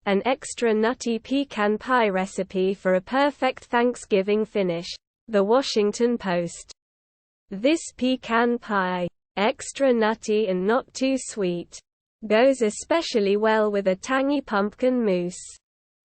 An extra nutty pecan pie recipe for a perfect Thanksgiving finish. The Washington Post. This pecan pie, extra nutty and not too sweet, goes especially well with a tangy pumpkin mousse.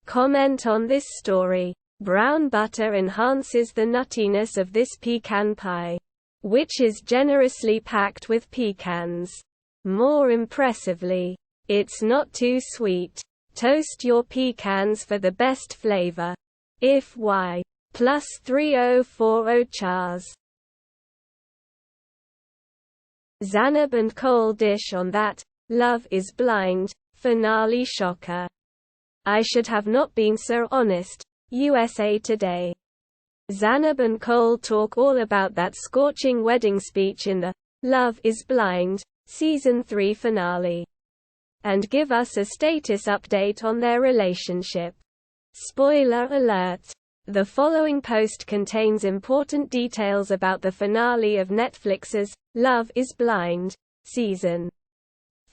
Comment on this story. Brown butter enhances the nuttiness of this pecan pie, which is generously packed with pecans. More impressively, it's not too sweet. Toast your pecans for the best flavor. If Y plus 3040 chars. Zanab and Cole dish on that Love is Blind finale shocker. I should have not been so honest. USA Today. Zanab and Cole talk all about that scorching wedding speech in the Love is Blind Season 3 finale, and give us a status update on their relationship. Spoiler alert. The following post contains important details about the finale of Netflix's Love is Blind Season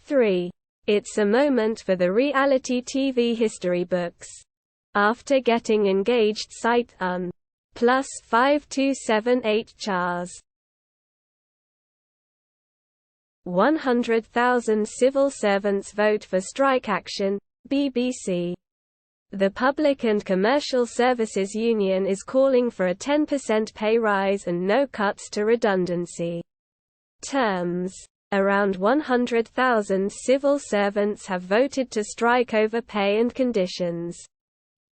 3. It's a moment for the reality TV history books. After getting engaged site UN. Plus 5278 chars. 100,000 civil servants vote for strike action, BBC. The Public and Commercial Services Union is calling for a 10% pay rise and no cuts to redundancy terms. Around 100,000 civil servants have voted to strike over pay and conditions.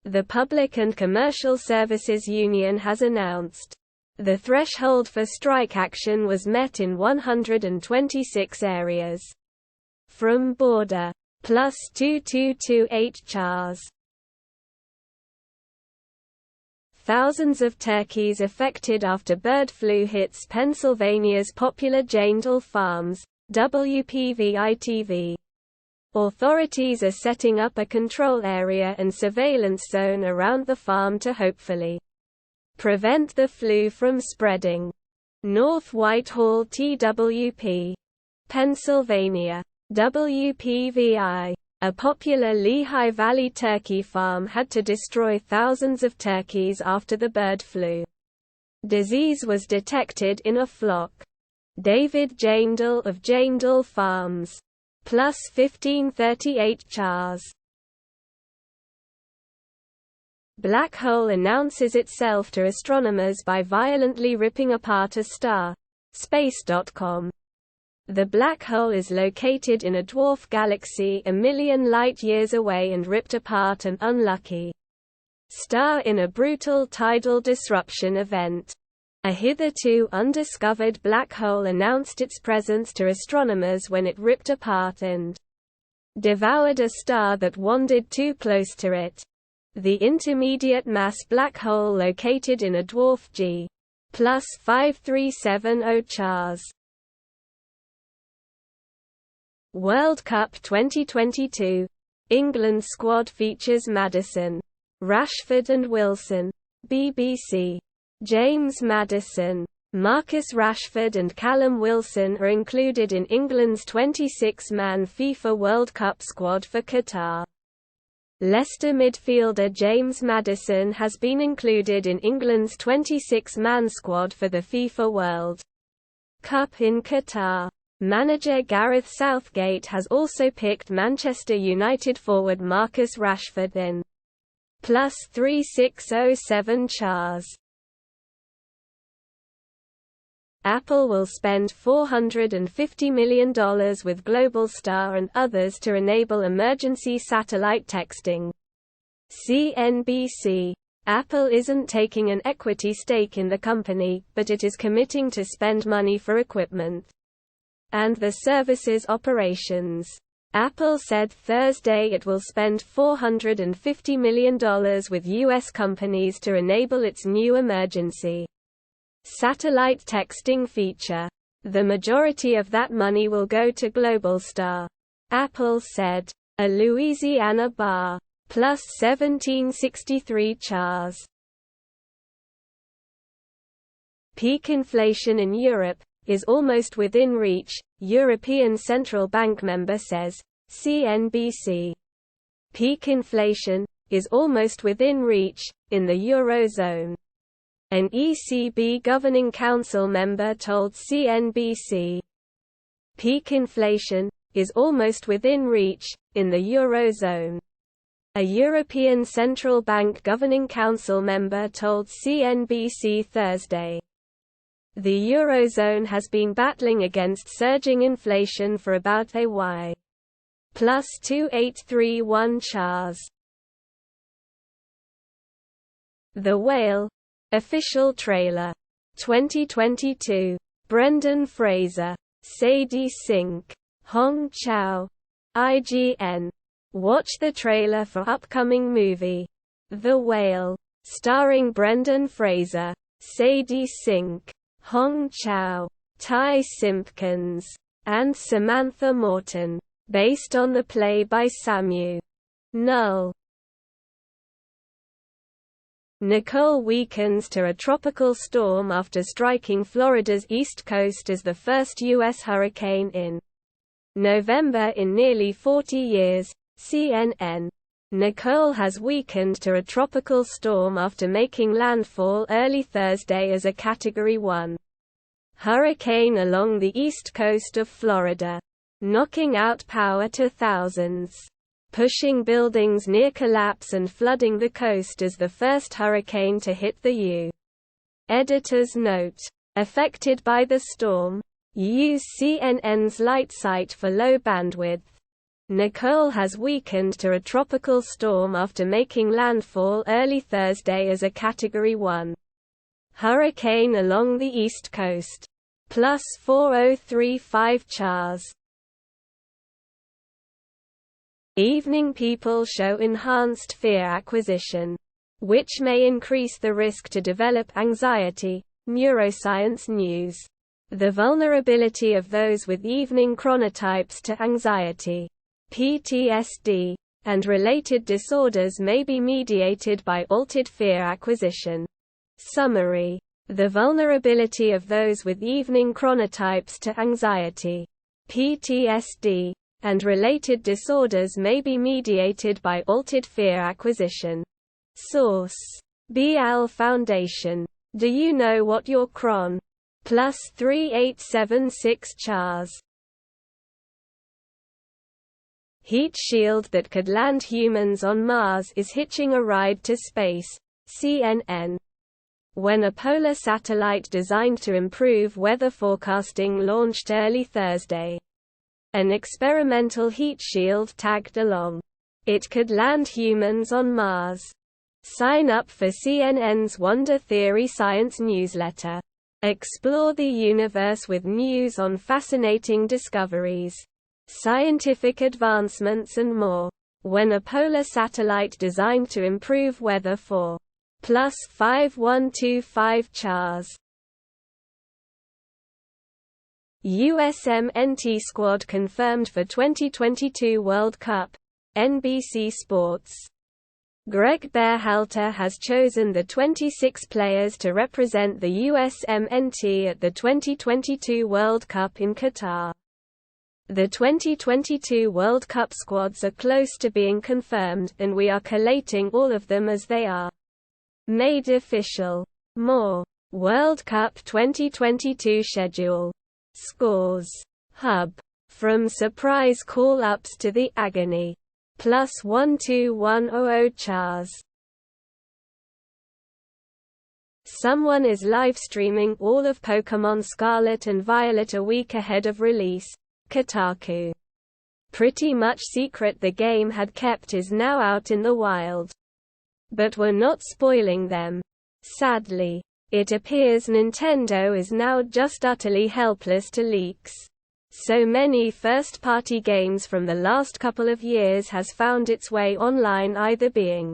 The Public and Commercial Services Union has announced the threshold for strike action was met in 126 areas. From Border. Plus 2228 chars. Thousands of turkeys affected after bird flu hits Pennsylvania's popular Jandal farms, WPVI-TV. Authorities are setting up a control area and surveillance zone around the farm to hopefully prevent the flu from spreading. North Whitehall, TWP. Pennsylvania. WPVI. A popular Lehigh Valley turkey farm had to destroy thousands of turkeys after the bird flu. Disease was detected in a flock. David Jandal of Jandal Farms. Plus 1538 chars. Black hole announces itself to astronomers by violently ripping apart a star. Space.com. The black hole is located in a dwarf galaxy a million light-years away and ripped apart an unlucky star in a brutal tidal disruption event. A hitherto undiscovered black hole announced its presence to astronomers when it ripped apart and devoured a star that wandered too close to it. The intermediate mass black hole located in a dwarf G. Plus 5370 chars. World Cup 2022. England squad features Madison, Rashford and Wilson. BBC. James Madison, Marcus Rashford and Callum Wilson are included in England's 26-man FIFA World Cup squad for Qatar. Leicester midfielder James Madison has been included in England's 26-man squad for the FIFA World Cup in Qatar. Manager Gareth Southgate has also picked Manchester United forward Marcus Rashford in plus 3607 chars. Apple will spend $450 million with Globalstar and others to enable emergency satellite texting. CNBC. Apple isn't taking an equity stake in the company, but it is committing to spend money for equipment and the service's operations. Apple said Thursday it will spend $450 million with U.S. companies to enable its new emergency satellite texting feature. The majority of that money will go to Globalstar, Apple said. A Louisiana bar. Plus 1763 chars. Peak inflation in Europe is almost within reach, European Central Bank member says, CNBC. Peak inflation is almost within reach in the Eurozone. An ECB Governing Council member told CNBC. Peak inflation is almost within reach in the Eurozone. A European Central Bank Governing Council member told CNBC Thursday. The Eurozone has been battling against surging inflation for about a while. Plus 2831 Chars. The Whale official trailer. 2022. Brendan Fraser, Sadie Sink, Hong Chow. IGN. Watch the trailer for upcoming movie, The Whale, starring Brendan Fraser, Sadie Sink, Hong Chow, Ty Simpkins, and Samantha Morton, based on the play by Samuel Null. Nicole weakens to a tropical storm after striking Florida's east coast as the first U.S. hurricane in November in nearly 40 years, CNN. Nicole has weakened to a tropical storm after making landfall early Thursday as a Category 1 hurricane along the east coast of Florida, knocking out power to thousands, pushing buildings near collapse and flooding the coast as the first hurricane to hit the U. Editor's note. Affected by the storm, use CNN's light site for low bandwidth. Nicole has weakened to a tropical storm after making landfall early Thursday as a Category 1 hurricane along the east coast. Plus 4035 Chars. Evening people show enhanced fear acquisition, which may increase the risk to develop anxiety. Neuroscience News. The vulnerability of those with evening chronotypes to anxiety, PTSD, and related disorders may be mediated by altered fear acquisition. Summary. The vulnerability of those with evening chronotypes to anxiety, PTSD, and related disorders may be mediated by altered fear acquisition. Source. BL Foundation. Do you know what your chron? Plus 3876 Chars. Heat shield that could land humans on Mars is hitching a ride to space. CNN. When a polar satellite designed to improve weather forecasting launched early Thursday, an experimental heat shield tagged along. It could land humans on Mars. Sign up for CNN's Wonder Theory Science newsletter. Explore the universe with news on fascinating discoveries, scientific advancements and more. When a polar satellite designed to improve weather for plus 5125 Chars. USMNT squad confirmed for 2022 World Cup. NBC Sports. Greg Berhalter has chosen the 26 players to represent the USMNT at the 2022 World Cup in Qatar. The 2022 World Cup squads are close to being confirmed, and we are collating all of them as they are made official. More. World Cup 2022 schedule. Scores. Hub. From surprise call-ups to the agony. Plus 12100 Chars. Someone is live-streaming all of Pokémon Scarlet and Violet a week ahead of release. Kotaku. Pretty much secret the game had kept is now out in the wild. But we're not spoiling them. Sadly. It appears Nintendo is now just utterly helpless to leaks. So many first-party games from the last couple of years has found its way online, either being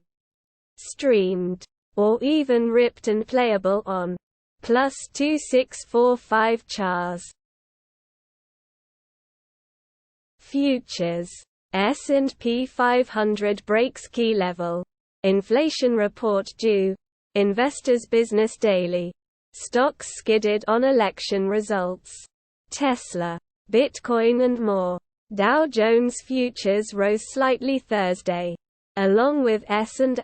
streamed or even ripped and playable on plus 2645 Chars. Futures. S&P 500 breaks key level. Inflation report due. Investors Business Daily. Stocks skidded on election results. Tesla, Bitcoin and more. Dow Jones futures rose slightly Thursday. along with S&P.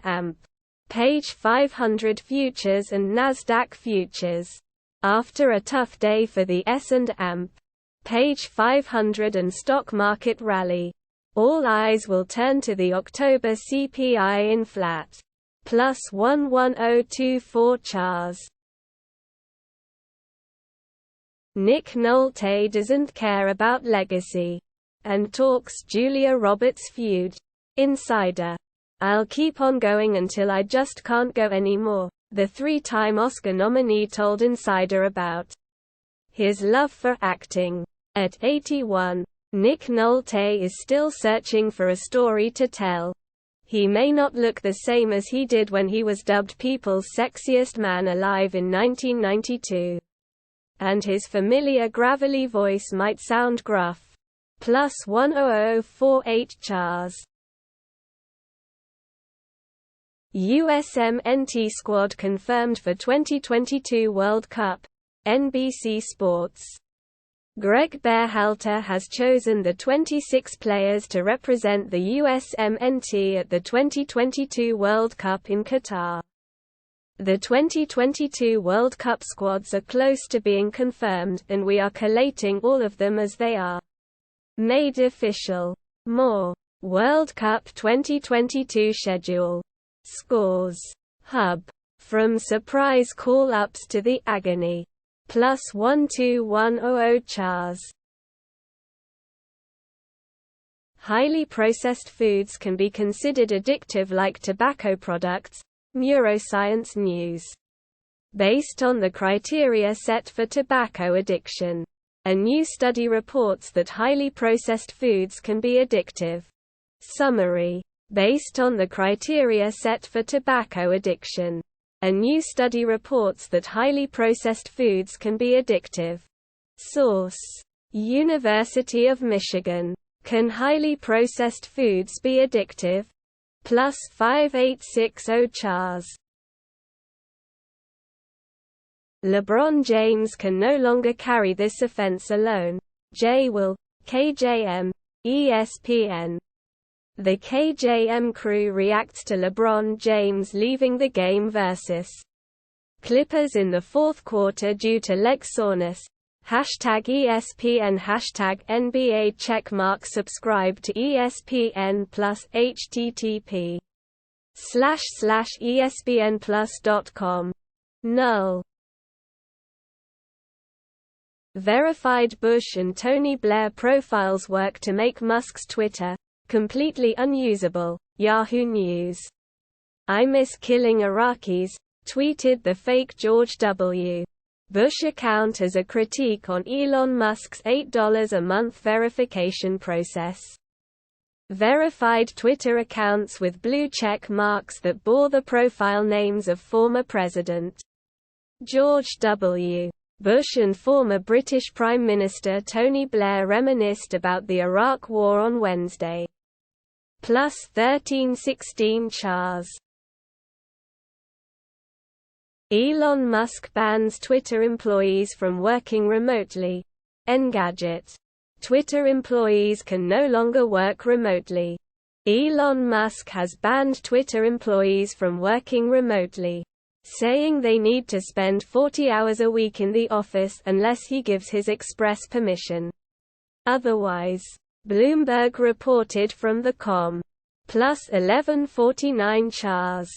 Page 500 futures and Nasdaq futures. After a tough day for the S&P. Page 500 and stock market rally. All eyes will turn to the October CPI in flat. Plus 11024 chars. Nick Nolte doesn't care about legacy. And talks Julia Roberts feud. Insider. I'll keep on going until I just can't go anymore, the three-time Oscar nominee told Insider about his love for acting. At 81, Nick Nolte is still searching for a story to tell. He may not look the same as he did when he was dubbed People's Sexiest Man Alive in 1992. And his familiar gravelly voice might sound gruff. Plus 10048 chars. USMNT squad confirmed for 2022 World Cup. NBC Sports. Greg Berhalter has chosen the 26 players to represent the USMNT at the 2022 World Cup in Qatar. The 2022 World Cup squads are close to being confirmed, and we are collating all of them as they are made official. More. World Cup 2022 schedule. Scores. Hub. From surprise call-ups to the agony. Plus 12100 chars. Highly processed foods can be considered addictive like tobacco products. Neuroscience News. Based on the criteria set for tobacco addiction, a new study reports that highly processed foods can be addictive. Summary. Based on the criteria set for tobacco addiction, a new study reports that highly processed foods can be addictive. Source. University of Michigan. Can highly processed foods be addictive? Plus 5860 chars. LeBron James can no longer carry this offense alone. J. Will. KJM. ESPN. The KJM crew reacts to LeBron James leaving the game versus Clippers in the fourth quarter due to leg soreness. #ESPN #NBA checkmark. Subscribe to ESPN Plus http://espnplus.com. Null. Verified Bush and Tony Blair profiles work to make Musk's Twitter completely unusable. Yahoo News. I miss killing Iraqis, tweeted the fake George W. Bush account as a critique on Elon Musk's $8 a month verification process. Verified Twitter accounts with blue check marks that bore the profile names of former President George W. Bush and former British Prime Minister Tony Blair reminisced about the Iraq War on Wednesday. Plus 1316 chars. Elon Musk bans Twitter employees from working remotely. Engadget. Twitter employees can no longer work remotely. Elon Musk has banned Twitter employees from working remotely, saying they need to spend 40 hours a week in the office unless he gives his express permission. Otherwise, Bloomberg reported from the com. Plus 1149 chars.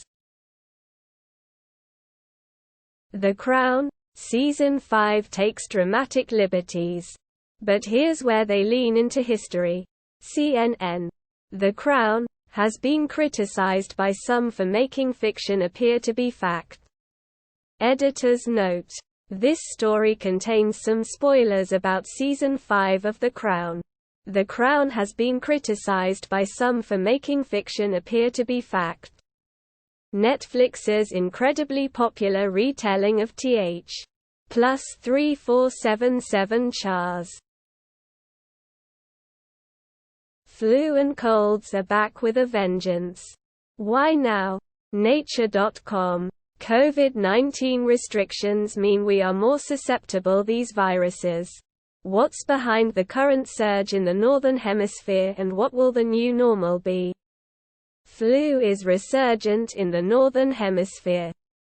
The Crown, Season 5 takes dramatic liberties. But here's where they lean into history. CNN. The Crown has been criticized by some for making fiction appear to be fact. Editor's note. This story contains some spoilers about Season 5 of The Crown. The Crown has been criticized by some for making fiction appear to be fact. Netflix's incredibly popular retelling of Th. Plus 3477 chars. Flu and colds are back with a vengeance. Why now? Nature.com. COVID-19 restrictions mean we are more susceptible these viruses. What's behind the current surge in the Northern Hemisphere and what will the new normal be? Flu is resurgent in the Northern Hemisphere.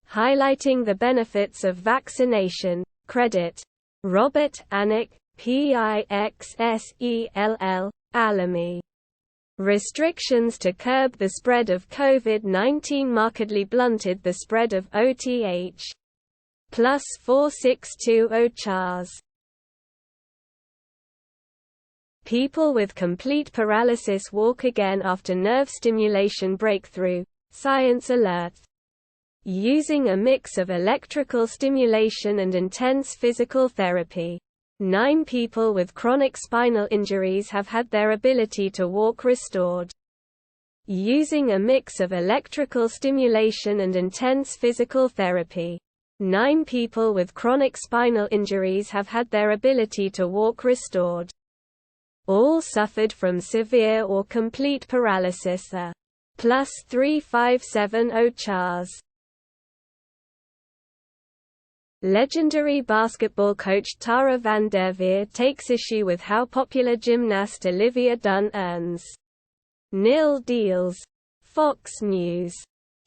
Highlighting the benefits of vaccination. Credit. Robert Anick, Pixsell, Alamy. Restrictions to curb the spread of COVID-19 markedly blunted the spread of OTH. Plus 4620 CHARS. People with complete paralysis walk again after nerve stimulation breakthrough. Science alert. Using a mix of electrical stimulation and intense physical therapy, 9 people with chronic spinal injuries have had their ability to walk restored. Using a mix of electrical stimulation and intense physical therapy, 9 people with chronic spinal injuries have had their ability to walk restored. All suffered from severe or complete paralysis. A plus 3570 CHARS. Legendary basketball coach Tara Van Derveer takes issue with how popular gymnast Olivia Dunne earns nil deals. Fox News.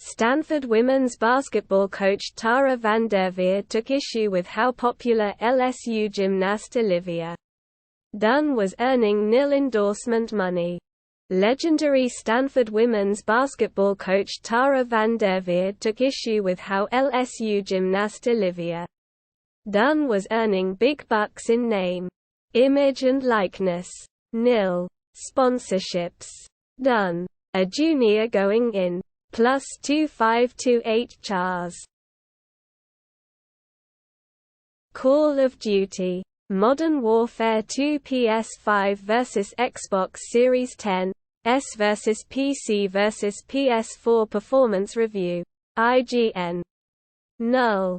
Stanford women's basketball coach Tara Van Derveer took issue with how popular LSU gymnast Olivia Dunne was earning nil endorsement money. Legendary Stanford women's basketball coach Tara Van Derveer took issue with how LSU gymnast Olivia Dunne was earning big bucks in name, image and likeness. Nil sponsorships. Dunne, a junior going in. Plus 2528 CHARS. Call of Duty. Modern Warfare 2 PS5 vs Xbox Series X vs PC vs PS4 Performance Review. IGN. Null.